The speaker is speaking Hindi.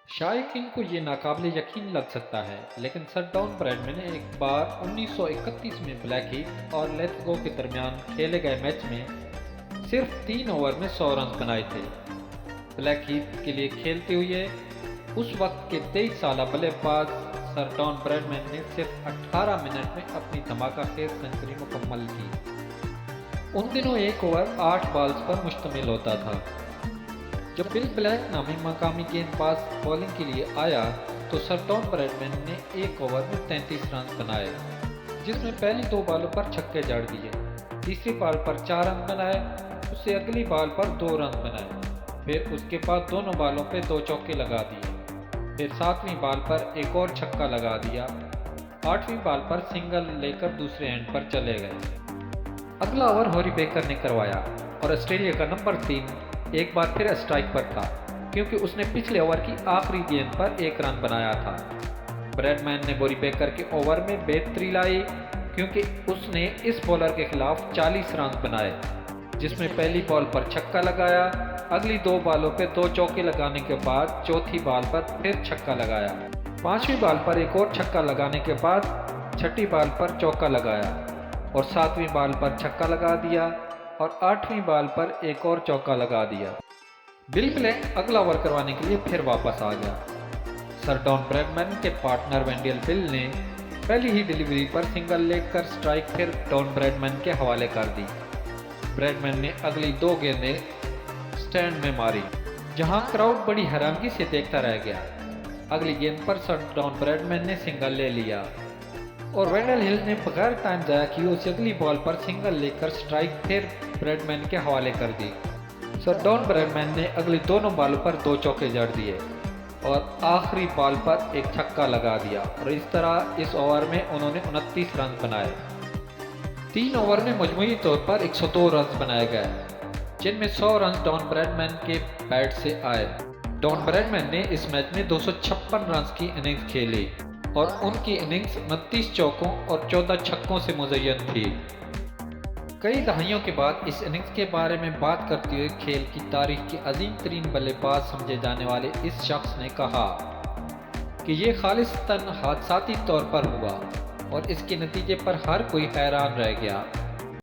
शायकीन को ये नाकाबिले यकीन लग सकता है, लेकिन सर डॉन ब्रैडमैन ने एक बार 1931 में ब्लैकहीथ और लेथगो के दरमियान खेले गए मैच में सिर्फ 3 ओवर में 100 रन बनाए थे। ब्लैकहीथ के लिए खेलते हुए उस वक्त के 23 साल बल्लेबाज सर डॉन ब्रैडमैन ने सिर्फ 18 मिनट में अपनी धमाकेदार सेंचुरी मुकम्मल की। उन दिनों एक ओवर 8 बॉल्स पर मुश्तमिल होता था। जब बिल ब्लैक नामी मकामी गेंदबाज बॉलिंग के लिए आया तो सर डॉन ब्रैडमैन ने एक ओवर में 33 रन बनाए, जिसमें पहली 2 बॉलों पर छक्के जड़ दिए, तीसरी बॉल पर 4 रन बनाए, उससे अगली बॉल पर 2 रन बनाए, फिर उसके बाद दोनों बॉलों पे 2 चौके लगा दिए, फिर 7वीं बॉल पर एक और छक्का लगा दिया, 8वीं बॉल पर सिंगल लेकर दूसरे एंड पर चले गए। अगला ओवर हॉरी बेकर ने करवाया और ऑस्ट्रेलिया का नंबर 3 एक बार फिर स्ट्राइक पर था, क्योंकि उसने पिछले ओवर की आखिरी गेंद पर 1 रन बनाया था। ब्रैडमैन ने बोरी बेकर के ओवर में बेहतरी लाई, क्योंकि उसने इस बॉलर के खिलाफ 40 रन बनाए, जिसमें पहली बॉल पर छक्का लगाया, अगली 2 बॉलों पे 2 चौके लगाने के बाद चौथी बॉल पर फिर छक्का लगाया, 5वीं बॉल पर एक और छक्का लगाने के बाद 6ठी बॉल पर चौका लगाया और 7वीं बॉल पर छक्का लगा दिया और 8वीं बॉल पर एक और चौका लगा दिया। बिल ब्लैक अगला ओवर करवाने के लिए फिर वापस आ गया। सर डॉन ब्रैडमैन के पार्टनर वेंडियल बिल ने पहली ही डिलीवरी पर सिंगल लेकर स्ट्राइक फिर डॉन ब्रैडमैन के हवाले कर दी। ब्रैडमैन ने अगली 2 गेंदें स्टैंड में मारी, जहां क्राउड बड़ी हैरानगी से देखता रह गया। अगली गेंद पर सर डॉन ब्रैडमैन ने सिंगल ले लिया और वेंडल हिल ने बगैर टाइम जाया किए उसे अगली बॉल पर सिंगल लेकर स्ट्राइक फिर ब्रैडमैन के हवाले कर दी। सर डॉन ब्रैडमैन ने अगली दोनों बॉलों पर 2 चौके जड़ दिए और आखिरी बॉल पर एक छक्का लगा दिया और इस तरह इस ओवर में उन्होंने 29 रन बनाए। 3 ओवर में मजमूई तौर पर 102 रन बनाए गए, जिनमें 100 रन डॉन ब्रैडमैन के बैट से आए। डॉन ब्रैडमैन ने इस मैच में 256 रन की इनिंग्स खेली और उनकी इनिंग्स 29 चौकों और 14 छक्कों से मुज़य्यन थी। कई दहाइयों के बाद इस इनिंग्स के बारे में बात करते हुए खेल की तारीख के अजीम तरीन बल्लेबाज समझे जाने वाले इस शख्स ने कहा कि ये खालिस्तन हादसाती तौर पर हुआ और इसके नतीजे पर हर कोई हैरान रह गया।